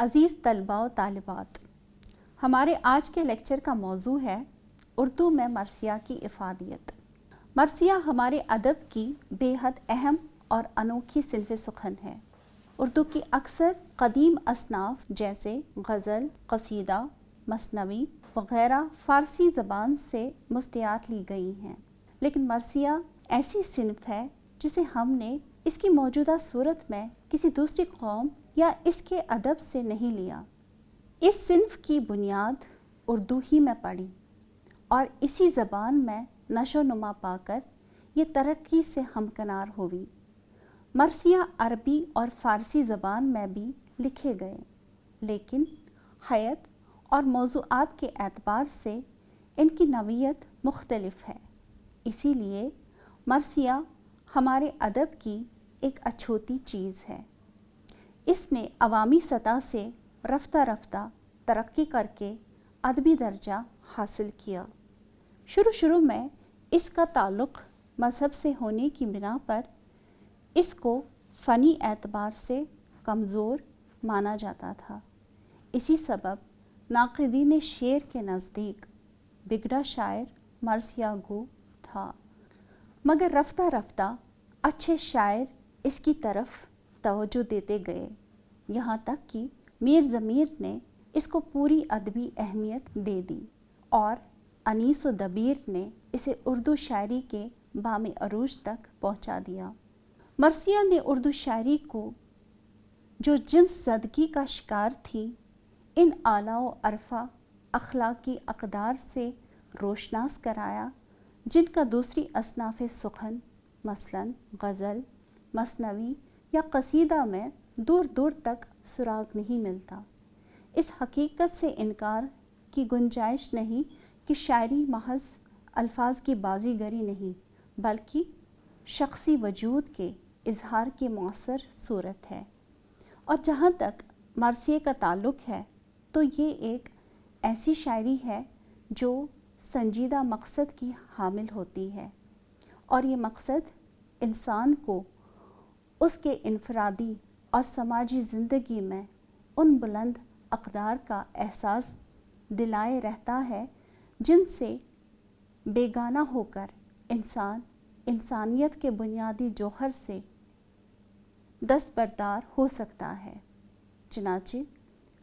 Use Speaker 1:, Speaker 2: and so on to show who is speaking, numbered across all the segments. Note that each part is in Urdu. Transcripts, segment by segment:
Speaker 1: عزیز طلباء و طالبات، ہمارے آج کے لیکچر کا موضوع ہے اردو میں مرثیہ کی افادیت۔ مرثیہ ہمارے ادب کی بے حد اہم اور انوکھی صنف سخن ہے۔ اردو کی اکثر قدیم اصناف جیسے غزل، قصیدہ، مثنوی وغیرہ فارسی زبان سے مستعار لی گئی ہیں، لیکن مرثیہ ایسی صنف ہے جسے ہم نے اس کی موجودہ صورت میں کسی دوسری قوم یا اس کے ادب سے نہیں لیا۔ اس صنف کی بنیاد اردو ہی میں پڑی اور اسی زبان میں نشو و نما پا کر یہ ترقی سے ہمکنار ہوئی۔ مرثیہ عربی اور فارسی زبان میں بھی لکھے گئے، لیکن حیت اور موضوعات کے اعتبار سے ان کی نوعیت مختلف ہے۔ اسی لیے مرثیہ ہمارے ادب کی ایک اچھوتی چیز ہے۔ اس نے عوامی سطح سے رفتہ رفتہ ترقی کر کے ادبی درجہ حاصل کیا۔ شروع میں اس کا تعلق مذہب سے ہونے کی بنا پر اس کو فنی اعتبار سے کمزور مانا جاتا تھا۔ اسی سبب ناقدین شعر کے نزدیک بگڑا شاعر مرثیہ گو تھا، مگر رفتہ رفتہ اچھے شاعر اس کی طرف توجہ دیتے گئے، یہاں تک کہ میر ضمیر نے اس کو پوری ادبی اہمیت دے دی اور انیس و دبیر نے اسے اردو شاعری کے بام عروج تک پہنچا دیا۔ مرثیہ نے اردو شاعری کو جو جنس زدگی کا شکار تھی، ان اعلیٰ و عرفہ اخلاقی اقدار سے روشناس کرایا جن کا دوسری اصناف سخن مثلاً غزل، مثنوی یا قصیدہ میں دور دور تک سراغ نہیں ملتا۔ اس حقیقت سے انکار کی گنجائش نہیں کہ شاعری محض الفاظ کی بازی گری نہیں، بلکہ شخصی وجود کے اظہار کی مؤثر صورت ہے۔ اور جہاں تک مرثیے کا تعلق ہے تو یہ ایک ایسی شاعری ہے جو سنجیدہ مقصد کی حامل ہوتی ہے، اور یہ مقصد انسان کو اس کے انفرادی اور سماجی زندگی میں ان بلند اقدار کا احساس دلائے رہتا ہے جن سے بیگانہ ہو کر انسان انسانیت کے بنیادی جوہر سے دستبردار ہو سکتا ہے۔ چنانچہ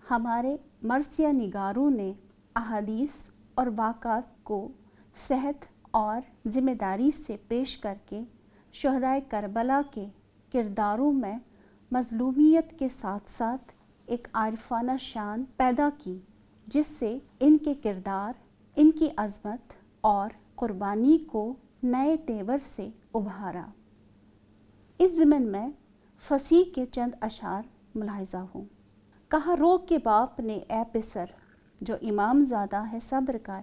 Speaker 1: ہمارے مرثیہ نگاروں نے احادیث اور واقعات کو صحت اور ذمہ داری سے پیش کر کے شہدائے کربلا کے کرداروں میں مظلومیت کے ساتھ ساتھ ایک عارفانہ شان پیدا کی، جس سے ان کے کردار، ان کی عظمت اور قربانی کو نئے تیور سے ابھارا۔ اس ضمن میں فصیح کے چند اشعار ملاحظہ ہوں۔ کہا روگ کے باپ نے اے پسر جو امام زادہ ہے صبر کر،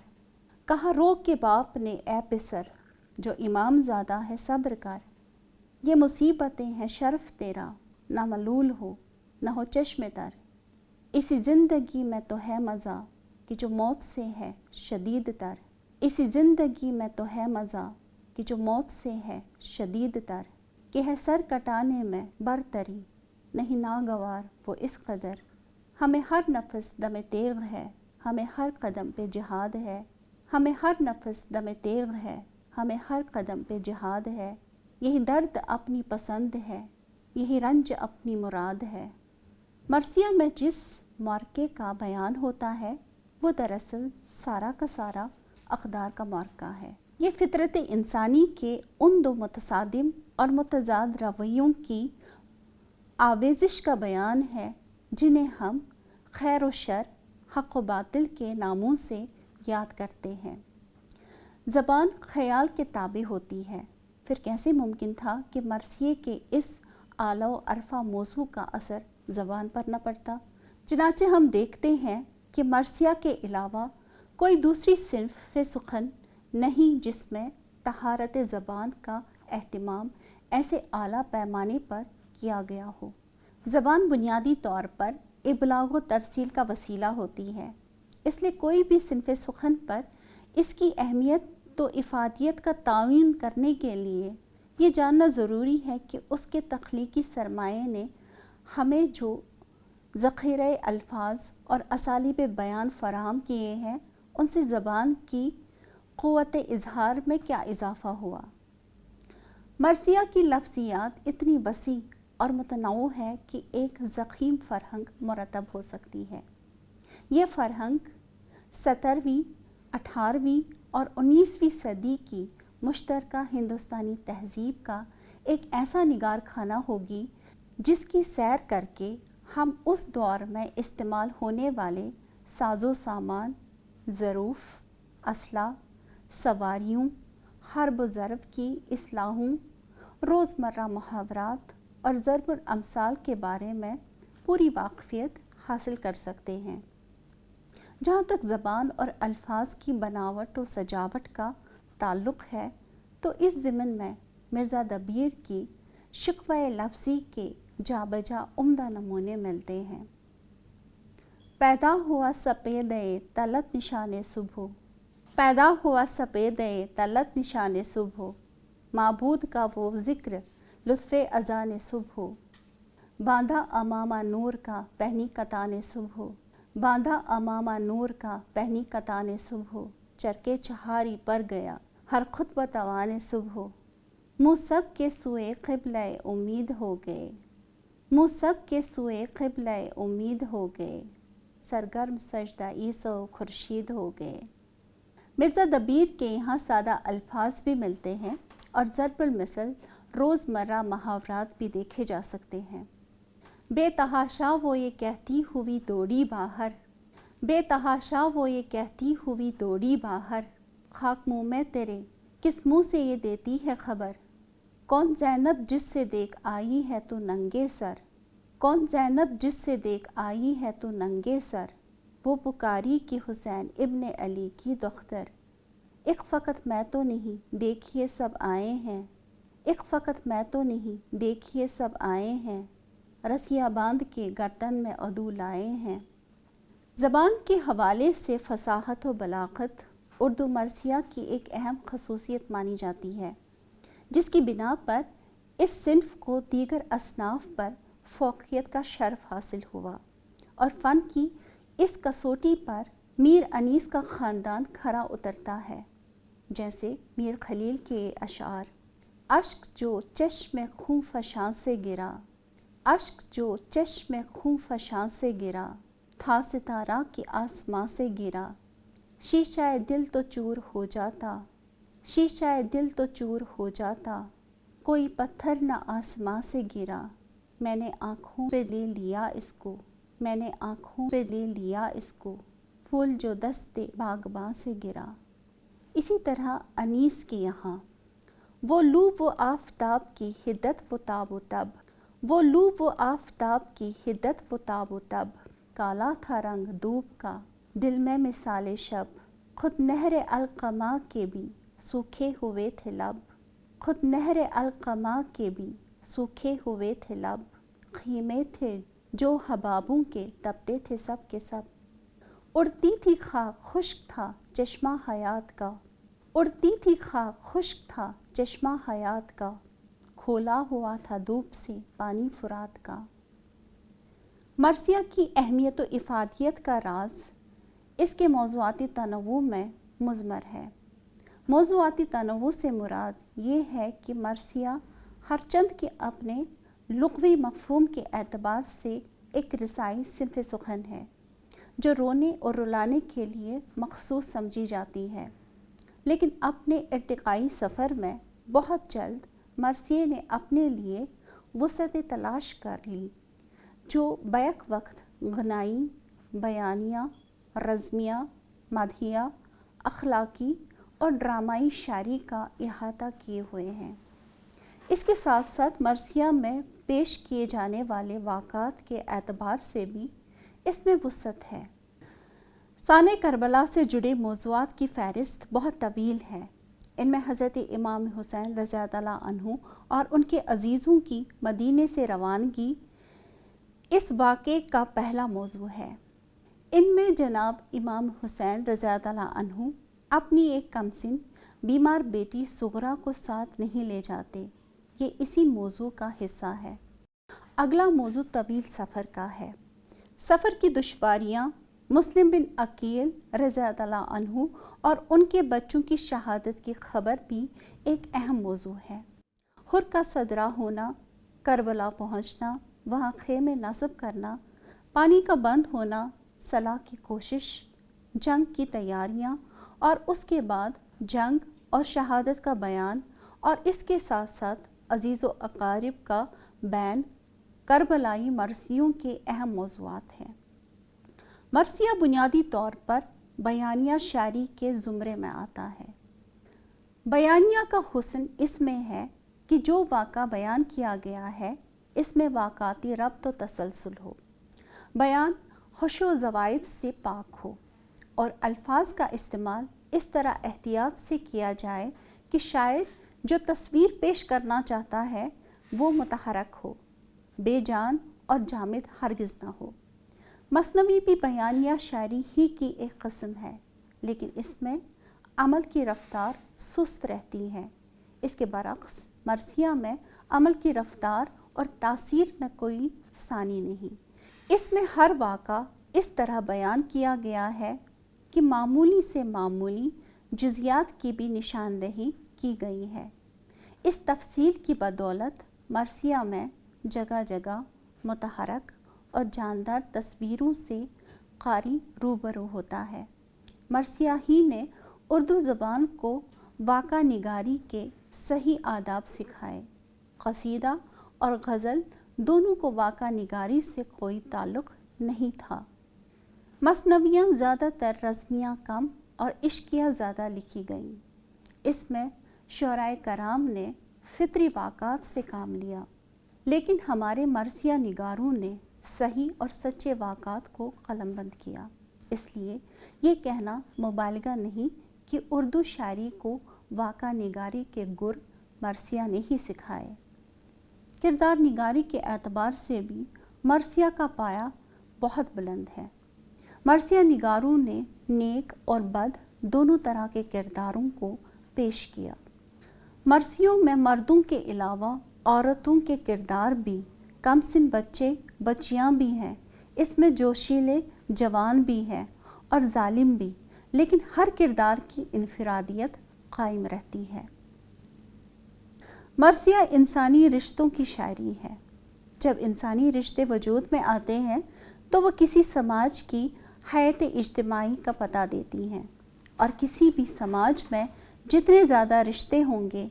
Speaker 1: کہا روگ کے باپ نے اے پسر جو امام زادہ ہے صبر کر، یہ مصیبتیں ہیں شرف تیرا نہ ملول ہو نہ ہو چشم تر، اسی زندگی میں تو ہے مزہ کہ جو موت سے ہے شدید تر، اسی زندگی میں تو ہے مزہ کہ جو موت سے ہے شدید تر، کہ ہے سر کٹانے میں برتری نہیں ناگوار وہ اس قدر، ہمیں ہر نفس دم تیغ ہے ہمیں ہر قدم پہ جہاد ہے، ہمیں ہر نفس دم تیغ ہے ہمیں ہر قدم پہ جہاد ہے، یہی درد اپنی پسند ہے یہی رنج اپنی مراد ہے۔ مرثیہ میں جس معرکے کا بیان ہوتا ہے وہ دراصل سارا کا سارا اقدار کا معرکہ ہے۔ یہ فطرت انسانی کے ان دو متصادم اور متضاد رویوں کی آویزش کا بیان ہے جنہیں ہم خیر و شر، حق و باطل کے ناموں سے یاد کرتے ہیں۔ زبان خیال کے تابع ہوتی ہے، پھر کیسے ممکن تھا کہ مرثیے کے اس اعلیٰ و عرفہ موضوع کا اثر زبان پر نہ پڑتا؟ چنانچہ ہم دیکھتے ہیں کہ مرثیہ کے علاوہ کوئی دوسری صنف سخن نہیں جس میں طہارت زبان کا اہتمام ایسے اعلیٰ پیمانے پر کیا گیا ہو۔ زبان بنیادی طور پر ابلاغ و ترسیل کا وسیلہ ہوتی ہے، اس لیے کوئی بھی صنف سخن پر اس کی اہمیت تو افادیت کا تعین کرنے کے لیے یہ جاننا ضروری ہے کہ اس کے تخلیقی سرمایہ نے ہمیں جو ذخیرہ الفاظ اور اسالیب بیان فراہم کیے ہیں، ان سے زبان کی قوت اظہار میں کیا اضافہ ہوا؟ مرثیہ کی لفظیات اتنی وسیع اور متنوع ہے کہ ایک ضخیم فرہنگ مرتب ہو سکتی ہے۔ یہ فرہنگ 17ویں، 18ویں اور 19ویں صدی کی مشترکہ ہندوستانی تہذیب کا ایک ایسا نگار خانہ ہوگی جس کی سیر کر کے ہم اس دور میں استعمال ہونے والے ساز و سامان، ظروف، اسلحہ، سواریوں، حرب و ضرب کی اصطلاحوں، روزمرہ محاورات اور ضرب الامثال کے بارے میں پوری واقفیت حاصل کر سکتے ہیں۔ جہاں تک زبان اور الفاظ کی بناوٹ و سجاوٹ کا تعلق ہے تو اس ضمن میں مرزا دبیر کی شکوہ لفظی کے جا بجا عمدہ نمونے ملتے ہیں۔ پیدا ہوا سپیدے طلعت نشان صبح، پیدا ہوا سپیدے طلعت نشان صبح، معبود کا وہ ذکر لطف اذان صبح، باندھا امامہ نور کا پہنی کتان صبح، باندھا امامہ نور کا پہنی کتان صبح، چرکے چہاری پر گیا ہر خطبہ توان صبح، منہ سب کے سوئے قبلہ امید ہو گئے، منہ سب کے سوئے قبلہ امید ہو گئے، سرگرم سجدہ عیسی و خورشید ہو گئے۔ مرزا دبیر کے یہاں سادہ الفاظ بھی ملتے ہیں اور ضرب المثل روزمرہ محاورات بھی دیکھے جا سکتے ہیں۔ بے تحاشا وہ یہ کہتی ہوئی دوڑی باہر، بے تحاشا وہ یہ کہتی ہوئی دوڑی باہر، خاک منہ میں تیرے کس منہ سے یہ دیتی ہے خبر، کون زینب جس سے دیکھ آئی ہے تو ننگے سر، کون زینب جس سے دیکھ آئی ہے تو ننگے سر، وہ پکاری کہ حسین ابن علی کی دختر، ایک فقط میں تو نہیں دیکھیے سب آئے ہیں، ایک فقط میں تو نہیں دیکھیے سب آئے ہیں، رسیاں باندھ کے گردن میں عدو لائے ہیں۔ زبان کے حوالے سے فصاحت و بلاغت اردو مرثیہ کی ایک اہم خصوصیت مانی جاتی ہے، جس کی بنا پر اس صنف کو دیگر اصناف پر فوقیت کا شرف حاصل ہوا اور فن کی اس کسوٹی پر میر انیس کا خاندان کھرا اترتا ہے، جیسے میر خلیل کے اشعار: اشک جو چشم خوں فشاں سے گرا، اشک جو چشم خوں فشاں سے گرا، تھا ستارہ کہ آسماں سے گرا، شیشہ دل تو چور ہو جاتا، شیشہ دل تو چور ہو جاتا، کوئی پتھر نہ آسماں سے گرا، میں نے آنکھوں پہ لے لیا اس کو، میں نے آنکھوں پہ لے لیا اس کو، پھول جو دست باغباں سے گرا۔ اسی طرح انیس کے یہاں: وہ لو وہ آفتاب کی حدت و تاب و تب، وہ لو وہ آفتاب کی حدت و تاب و تب، کالا تھا رنگ دھوپ کا دل میں مثال شب، خود نہر القمہ کے بھی سوکھے ہوئے تھے لب، خود نہر القمہ کے بھی سوکھے ہوئے تھے لب، خیمے تھے جو حبابوں کے تپتے تھے سب کے سب، اڑتی تھی خاک خشک تھا چشمہ حیات کا، اڑتی تھی خاک خشک تھا چشمہ حیات کا، کھولا ہوا تھا دھوپ سے پانی فرات کا۔ مرثیہ کی اہمیت و افادیت کا راز اس کے موضوعاتی تنوع میں مضمر ہے۔ موضوعاتی تنوع سے مراد یہ ہے کہ مرثیہ ہر چند کے اپنے لغوی مفہوم کے اعتبار سے ایک رسائی صنف سخن ہے جو رونے اور رلانے کے لیے مخصوص سمجھی جاتی ہے، لیکن اپنے ارتقائی سفر میں بہت جلد مرثیے نے اپنے لیے وسعت تلاش کر لی جو بیک وقت غنائی، بیانیہ، رزمیہ، مدحیہ، اخلاقی اور ڈرامائی شاعری کا احاطہ کیے ہوئے ہیں۔ اس کے ساتھ ساتھ مرثیہ میں پیش کیے جانے والے واقعات کے اعتبار سے بھی اس میں وسعت ہے۔ سانِ کربلا سے جڑے موضوعات کی فہرست بہت طویل ہے۔ ان میں حضرت امام حسین رضی اللہ عنہ اور ان کے عزیزوں کی مدینے سے روانگی اس واقعے کا پہلا موضوع ہے۔ ان میں جناب امام حسین رضی اللہ عنہ اپنی ایک کمسن بیمار بیٹی صغرا کو ساتھ نہیں لے جاتے، یہ اسی موضوع کا حصہ ہے۔ اگلا موضوع طویل سفر کا ہے۔ سفر کی دشواریاں مسلم بن عقیل رضی اللہ عنہ اور ان کے بچوں کی شہادت کی خبر بھی ایک اہم موضوع ہے۔ حر کا صدرہ ہونا، کربلا پہنچنا، وہاں خیمے نصب کرنا، پانی کا بند ہونا، صلاح کی کوشش، جنگ کی تیاریاں اور اس کے بعد جنگ اور شہادت کا بیان، اور اس کے ساتھ ساتھ عزیز و اقارب کا بین، کربلائی مرثیوں کے اہم موضوعات ہیں۔ مرثیہ بنیادی طور پر بیانیہ شاعری کے زمرے میں آتا ہے۔ بیانیہ کا حسن اس میں ہے کہ جو واقعہ بیان کیا گیا ہے اس میں واقعاتی ربط و تسلسل ہو، بیان حشو و زوائد سے پاک ہو، اور الفاظ کا استعمال اس طرح احتیاط سے کیا جائے کہ شاعر جو تصویر پیش کرنا چاہتا ہے وہ متحرک ہو، بے جان اور جامد ہرگز نہ ہو۔ مثنوی بھی بیانیہ شاعری ہی کی ایک قسم ہے، لیکن اس میں عمل کی رفتار سست رہتی ہے۔ اس کے برعکس مرثیہ میں عمل کی رفتار اور تاثیر میں کوئی ثانی نہیں۔ اس میں ہر واقعہ اس طرح بیان کیا گیا ہے کہ معمولی سے معمولی جزیات کی بھی نشاندہی کی گئی ہے۔ اس تفصیل کی بدولت مرثیہ میں جگہ جگہ متحرک اور جاندار تصویروں سے قاری روبرو ہوتا ہے۔ مرثیہ ہی نے اردو زبان کو واقعہ نگاری کے صحیح آداب سکھائے۔ قصیدہ اور غزل دونوں کو واقعہ نگاری سے کوئی تعلق نہیں تھا۔ مثنویاں زیادہ تر رزمیاں کم اور عشقیہ زیادہ لکھی گئیں۔ اس میں شعراء کرام نے فطری واقعات سے کام لیا، لیکن ہمارے مرثیہ نگاروں نے صحیح اور سچے واقعات کو قلم بند کیا۔ اس لیے یہ کہنا مبالغہ نہیں کہ اردو شاعری کو واقعہ نگاری کے گر مرثیہ نے ہی سکھائے۔ کردار نگاری کے اعتبار سے بھی مرثیہ کا پایہ بہت بلند ہے۔ مرثیہ نگاروں نے نیک اور بد دونوں طرح کے کرداروں کو پیش کیا۔ مرثیوں میں مردوں کے علاوہ عورتوں کے کردار بھی، کم سن بچے بچیاں بھی ہیں، اس میں جوشیلے جوان بھی ہیں اور ظالم بھی، لیکن ہر کردار کی انفرادیت قائم رہتی ہے۔ مرثیہ انسانی رشتوں کی شاعری ہے۔ جب انسانی رشتے وجود میں آتے ہیں تو وہ کسی سماج کی حیات اجتماعی کا پتہ دیتی ہیں، اور کسی بھی سماج میں جتنے زیادہ رشتے ہوں گے،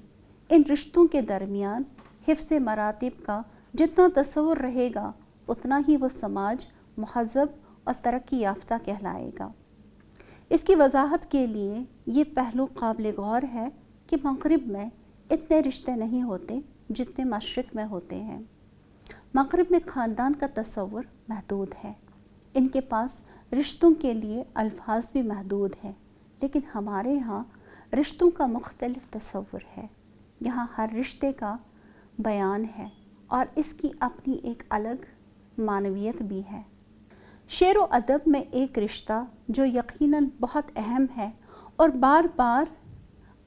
Speaker 1: ان رشتوں کے درمیان حفظ مراتب کا جتنا تصور رہے گا اتنا ہی وہ سماج مہذب اور ترقی یافتہ کہلائے گا۔ اس کی وضاحت کے لیے یہ پہلو قابل غور ہے کہ مغرب میں اتنے رشتے نہیں ہوتے جتنے مشرق میں ہوتے ہیں۔ مغرب میں خاندان کا تصور محدود ہے، ان کے پاس رشتوں کے لیے الفاظ بھی محدود ہیں، لیکن ہمارے ہاں رشتوں کا مختلف تصور ہے۔ یہاں ہر رشتے کا بیان ہے اور اس کی اپنی ایک الگ معنویت بھی ہے۔ شعر و ادب میں ایک رشتہ جو یقیناً بہت اہم ہے اور بار بار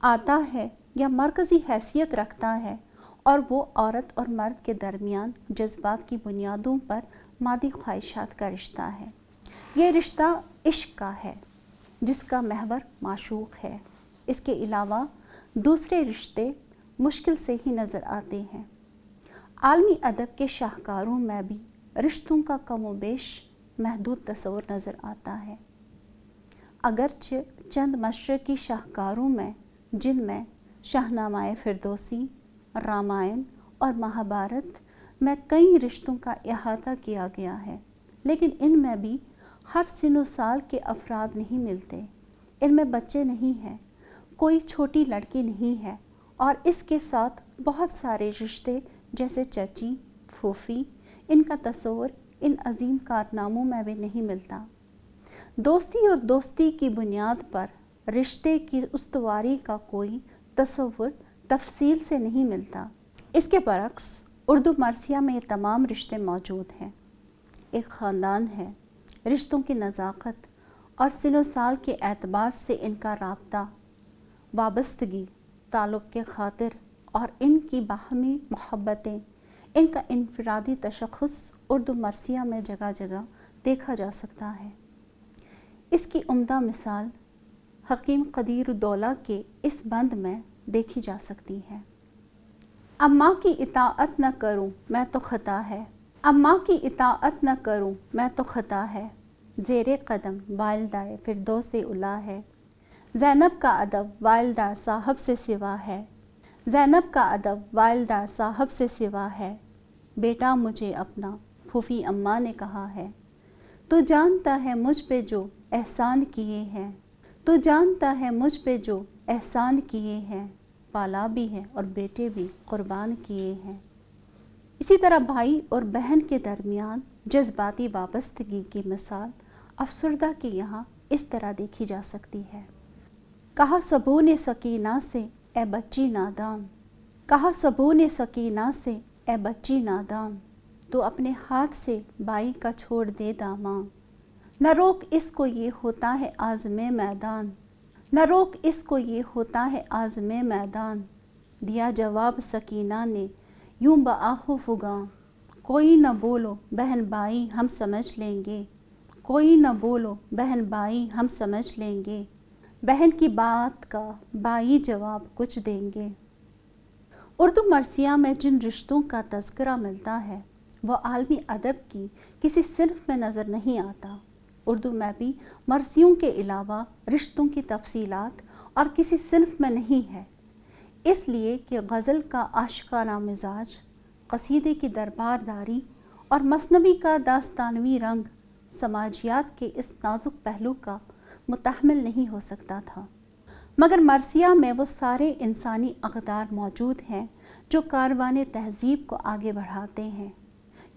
Speaker 1: آتا ہے یا مرکزی حیثیت رکھتا ہے، اور وہ عورت اور مرد کے درمیان جذبات کی بنیادوں پر مادی خواہشات کا رشتہ ہے۔ یہ رشتہ عشق کا ہے جس کا محور معشوق ہے۔ اس کے علاوہ دوسرے رشتے مشکل سے ہی نظر آتے ہیں۔ عالمی ادب کے شاہکاروں میں بھی رشتوں کا کم و بیش محدود تصور نظر آتا ہے، اگرچہ چند مشرقی شاہکاروں میں، جن میں شاہنامہ فردوسی، رامائن اور مہابھارت میں کئی رشتوں کا احاطہ کیا گیا ہے، لیکن ان میں بھی ہر سن و سال کے افراد نہیں ملتے۔ ان میں بچے نہیں ہیں، کوئی چھوٹی لڑکی نہیں ہے، اور اس کے ساتھ بہت سارے رشتے جیسے چچی، پھوپھی، ان کا تصور ان عظیم کارناموں میں بھی نہیں ملتا۔ دوستی اور دوستی کی بنیاد پر رشتے کی استواری کا کوئی تصور تفصیل سے نہیں ملتا۔ اس کے برعکس اردو مرثیہ میں یہ تمام رشتے موجود ہیں۔ ایک خاندان ہے، رشتوں کی نزاکت اور سن و سال کے اعتبار سے ان کا رابطہ، وابستگی، تعلق کے خاطر اور ان کی باہمی محبتیں، ان کا انفرادی تشخص اردو مرثیہ میں جگہ جگہ دیکھا جا سکتا ہے۔ اس کی عمدہ مثال حکیم قدیر الدولہ کے اس بند میں دیکھی جا سکتی ہے۔ اماں کی اطاعت نہ کروں میں تو خطا ہے، اماں کی اطاعت نہ کروں میں تو خطا ہے، زیر قدم والدہ فردوس اولیٰ ہے، زینب کا ادب والدہ صاحب سے سوا ہے، زینب کا ادب والدہ صاحب سے سوا ہے، بیٹا مجھے اپنا پھوپھی اماں نے کہا ہے، تو جانتا ہے مجھ پہ جو احسان کیے ہیں، تو جانتا ہے مجھ پہ جو احسان کیے ہیں، پالا بھی ہے اور بیٹے بھی قربان کیے ہیں۔ اسی طرح بھائی اور بہن کے درمیان جذباتی وابستگی کی مثال افسردہ کے یہاں اس طرح دیکھی جا سکتی ہے۔ کہا سبو نے سکینہ سے اے بچی نادان، کہا سبو نے سکینہ سے اے بچی نادان، تو اپنے ہاتھ سے بائی کا چھوڑ دے داماں، نہ روک اس کو یہ ہوتا ہے عازم میدان، نہ روک اس کو یہ ہوتا ہے عازم میدان، دیا جواب سکینہ نے یوں بآہ و فغاں، کوئی نہ بولو بہن بھائی ہم سمجھ لیں گے، کوئی نہ بولو بہن بھائی ہم سمجھ لیں گے، بہن کی بات کا بھائی جواب کچھ دیں گے۔ اردو مرثیہ میں جن رشتوں کا تذکرہ ملتا ہے وہ عالمی ادب کی کسی صنف میں نظر نہیں آتا۔ اردو میں بھی مرثیوں کے علاوہ رشتوں کی تفصیلات اور کسی صنف میں نہیں ہے، اس لیے کہ غزل کا عاشقانہ مزاج، قصیدے کی دربارداری اور مثنوی کا داستانوی رنگ سماجیات کے اس نازک پہلو کا متحمل نہیں ہو سکتا تھا، مگر مرثیہ میں وہ سارے انسانی اقدار موجود ہیں جو کاروان تہذیب کو آگے بڑھاتے ہیں۔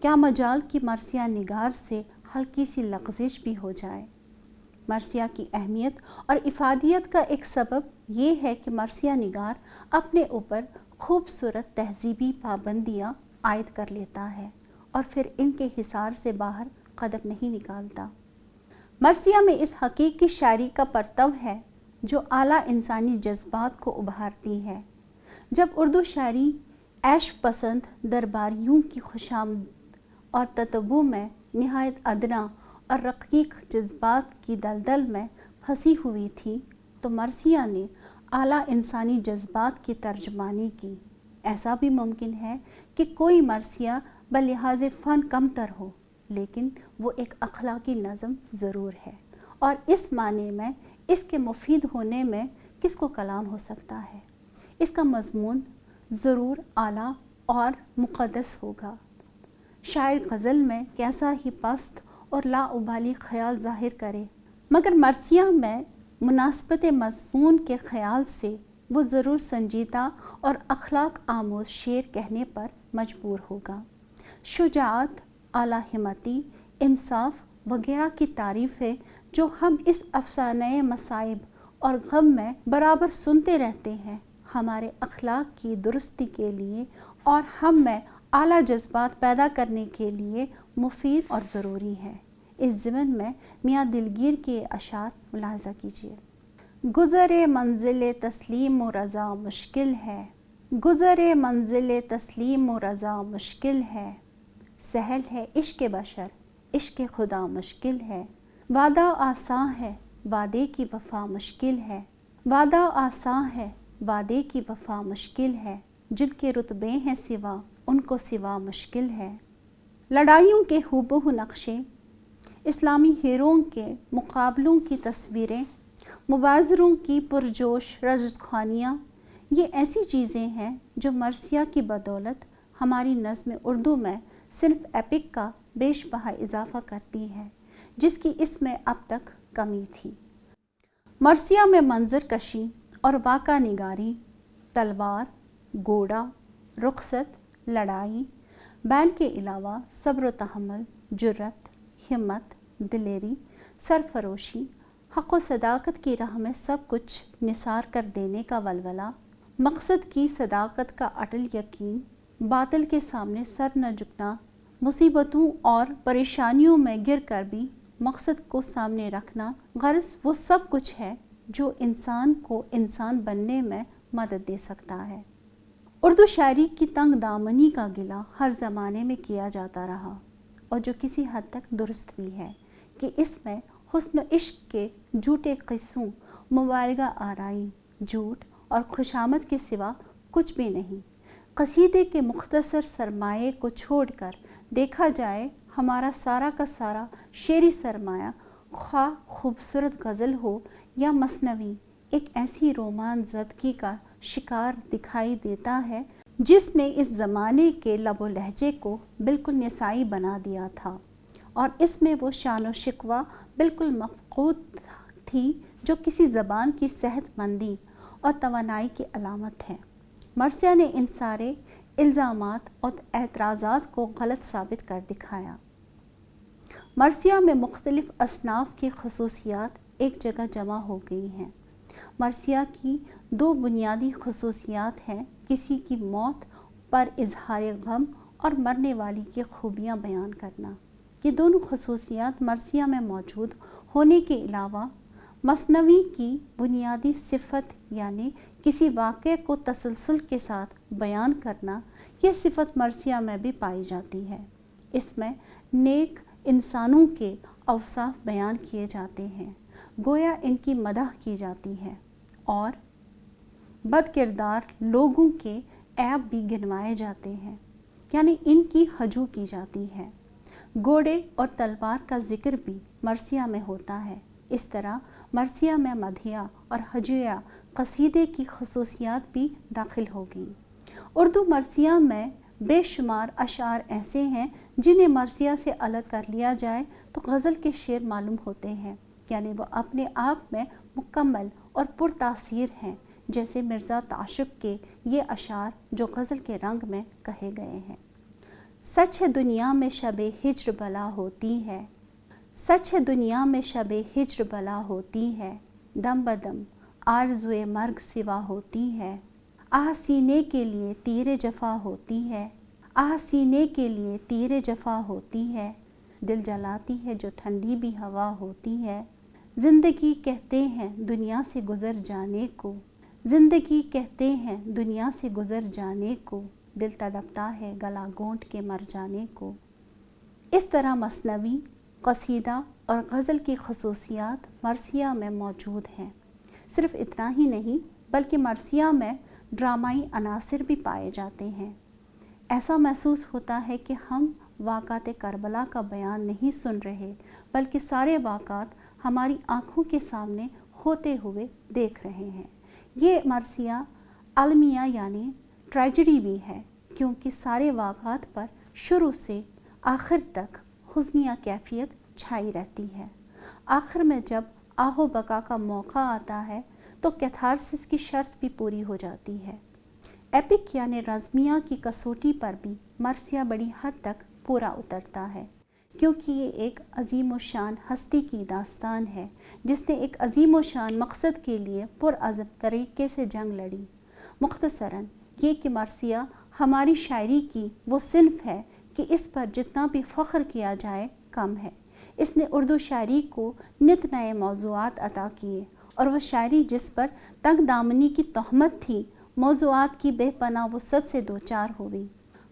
Speaker 1: کیا مجال کی مرثیہ نگار سے ہلکی سی لغزش بھی ہو جائے۔ مرثیہ کی اہمیت اور افادیت کا ایک سبب یہ ہے کہ مرثیہ نگار اپنے اوپر خوبصورت تہذیبی پابندیاں عائد کر لیتا ہے اور پھر ان کے حصار سے باہر قدم نہیں نکالتا۔ مرثیہ میں اس حقیقی شاعری کا پرتو ہے جو اعلیٰ انسانی جذبات کو ابھارتی ہے۔ جب اردو شاعری عیش پسند درباریوں کی خوشامد اور تتبع میں نہایت ادنا اور رقیق جذبات کی دلدل میں پھنسی ہوئی تھی تو مرثیہ نے اعلیٰ انسانی جذبات کی ترجمانی کی۔ ایسا بھی ممکن ہے کہ کوئی مرثیہ بلحاظ فن کم تر ہو، لیکن وہ ایک اخلاقی نظم ضرور ہے، اور اس معنی میں اس کے مفید ہونے میں کس کو کلام ہو سکتا ہے۔ اس کا مضمون ضرور اعلیٰ اور مقدس ہوگا۔ شاعر غزل میں کیسا ہی پست اور لاابالی خیال ظاہر کرے، مگر مرثیہ میں مناسبت مضمون کے خیال سے وہ ضرور سنجیدہ اور اخلاق آموز شعر کہنے پر مجبور ہوگا۔ شجاعت، اعلیٰ ہمتی، انصاف وغیرہ کی تعریفیں جو ہم اس افسانۂ مصائب اور غم میں برابر سنتے رہتے ہیں، ہمارے اخلاق کی درستی کے لیے اور ہم میں اعلیٰ جذبات پیدا کرنے کے لیے مفید اور ضروری ہے۔ اس ضمن میں میاں دلگیر کے اشعار ملاحظہ کیجیے۔ گزر منزل تسلیم و رضا مشکل ہے، گزر منزل تسلیم و رضا مشکل ہے، سہل ہے عشق بشر عشق خدا مشکل ہے، وعدہ آساں ہے وعدے کی وفا مشکل ہے، وعدہ آساں ہے وعدے کی وفا مشکل ہے، جن کے رتبے ہیں سوا ان کو سوا مشکل ہے۔ لڑائیوں کے ہو نقشے، اسلامی ہیروؤں کے مقابلوں کی تصویریں، مبارزوں کی پرجوش رجت خوانیاں، یہ ایسی چیزیں ہیں جو مرثیہ کی بدولت ہماری نظم اردو میں صنف ایپک کا بیش بہا اضافہ کرتی ہے، جس کی اس میں اب تک کمی تھی۔ مرثیہ میں منظر کشی اور واقعہ نگاری، تلوار، گھوڑا، رخصت، لڑائی، بیل کے علاوہ صبر و تحمل، جرأت، ہمت، دلیری، سرفروشی، حق و صداقت کی راہ میں سب کچھ نثار کر دینے کا ولولہ، مقصد کی صداقت کا اٹل یقین، باطل کے سامنے سر نہ جھکنا، مصیبتوں اور پریشانیوں میں گر کر بھی مقصد کو سامنے رکھنا، غرض وہ سب کچھ ہے جو انسان کو انسان بننے میں مدد دے سکتا ہے۔ اردو شاعری کی تنگ دامنی کا گلہ ہر زمانے میں کیا جاتا رہا، اور جو کسی حد تک درست بھی ہے۔ کہ اس میں حسن و عشق کے جھوٹے قصوں، مبالغہ آرائی، جھوٹ اور خوشامد کے سوا کچھ بھی نہیں۔ قصیدے کے مختصر سرمایے کو چھوڑ کر دیکھا جائے ہمارا سارا کا سارا شعری سرمایہ، خواہ خوبصورت غزل ہو یا مثنوی، ایک ایسی رومان زدگی کا شکار دکھائی دیتا ہے جس نے اس زمانے کے لب و لہجے کو بالکل نسائی بنا دیا تھا، اور اس میں وہ شان و شکوہ بالکل مفقود تھی جو کسی زبان کی صحت مندی اور توانائی کی علامت ہے۔ مرثیہ نے ان سارے الزامات اور اعتراضات کو غلط ثابت کر دکھایا۔ مرثیہ میں مختلف اصناف کی خصوصیات ایک جگہ جمع ہو گئی ہیں۔ مرثیہ کی دو بنیادی خصوصیات ہیں، کسی کی موت پر اظہار غم اور مرنے والی کی خوبیاں بیان کرنا۔ یہ دونوں خصوصیات مرثیہ میں موجود ہونے کے علاوہ مثنوی کی بنیادی صفت یعنی کسی واقعے کو تسلسل کے ساتھ بیان کرنا، یہ صفت مرثیہ میں بھی پائی جاتی ہے۔ اس میں نیک انسانوں کے اوصاف بیان کیے جاتے ہیں، گویا ان کی مدح کی جاتی ہے، اور بد کردار لوگوں کے عیب بھی گنوائے جاتے ہیں، یعنی ان کی ہجو کی جاتی ہے۔ گھوڑے اور تلوار کا ذکر بھی مرثیہ میں ہوتا ہے۔ اس طرح مرثیہ میں مدحیہ اور ہجویہ قصیدے کی خصوصیات بھی داخل ہو گئیں۔ اردو مرثیہ میں بے شمار اشعار ایسے ہیں جنہیں مرثیہ سے الگ کر لیا جائے تو غزل کے شعر معلوم ہوتے ہیں، یعنی وہ اپنے آپ میں مکمل اور پرتاثیر ہیں، جیسے مرزا تعشق کے یہ اشعار جو غزل کے رنگ میں کہے گئے ہیں۔ سچ ہے دنیا میں شب ہجر بلا ہوتی ہے، سچ ہے دنیا میں شب ہجر بلا ہوتی ہے، دم بدم آرزوئے مرگ سوا ہوتی ہے، آہ سینے کے لیے تیر جفا ہوتی ہے، آہ سینے کے لیے تیر جفا ہوتی ہے، دل جلاتی ہے جو ٹھنڈی بھی ہوا ہوتی ہے، زندگی کہتے ہیں دنیا سے گزر جانے کو، زندگی کہتے ہیں دنیا سے گزر جانے کو، دل تڑپتا ہے گلا گھونٹ کے مر جانے کو۔ اس طرح مثنوی، قصیدہ اور غزل کی خصوصیات مرثیہ میں موجود ہیں۔ صرف اتنا ہی نہیں بلکہ مرثیہ میں ڈرامائی عناصر بھی پائے جاتے ہیں۔ ایسا محسوس ہوتا ہے کہ ہم واقعات کربلا کا بیان نہیں سن رہے، بلکہ سارے واقعات ہماری آنکھوں کے سامنے ہوتے ہوئے دیکھ رہے ہیں۔ یہ مرثیہ المیہ یعنی ٹریجڈی بھی ہے، کیونکہ سارے واقعات پر شروع سے آخر تک حزنیہ کیفیت چھائی رہتی ہے۔ آخر میں جب آہ و بقا کا موقع آتا ہے تو کیتھارسس کی شرط بھی پوری ہو جاتی ہے۔ ایپک یعنی رزمیہ کی کسوٹی پر بھی مرثیہ بڑی حد تک پورا اترتا ہے، کیونکہ یہ ایک عظیم و شان ہستی کی داستان ہے جس نے ایک عظیم و شان مقصد کے لیے پرعزم طریقے سے جنگ لڑی۔ مختصراً یہ کہ مرثیہ ہماری شاعری کی وہ صنف ہے کہ اس پر جتنا بھی فخر کیا جائے کم ہے۔ اس نے اردو شاعری کو نت نئے موضوعات عطا کیے، اور وہ شاعری جس پر تنگ دامنی کی تہمت تھی، موضوعات کی بے پناہ وسعت سے دوچار ہوئی۔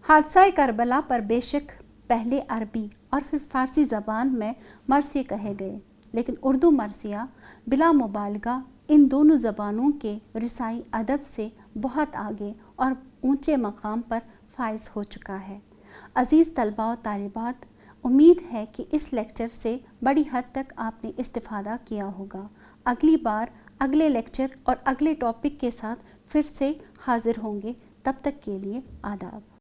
Speaker 1: حادثہ کربلا پر بے شک پہلے عربی اور پھر فارسی زبان میں مرثیے کہے گئے، لیکن اردو مرثیہ بلا مبالغہ ان دونوں زبانوں کے رسائی ادب سے بہت آگے اور اونچے مقام پر فائز ہو چکا ہے۔ عزیز طلباء و طالبات، امید ہے کہ اس لیکچر سے بڑی حد تک آپ نے استفادہ کیا ہوگا۔ اگلی بار اگلے لیکچر اور اگلے ٹاپک کے ساتھ پھر سے حاضر ہوں گے، تب تک کے لیے آداب۔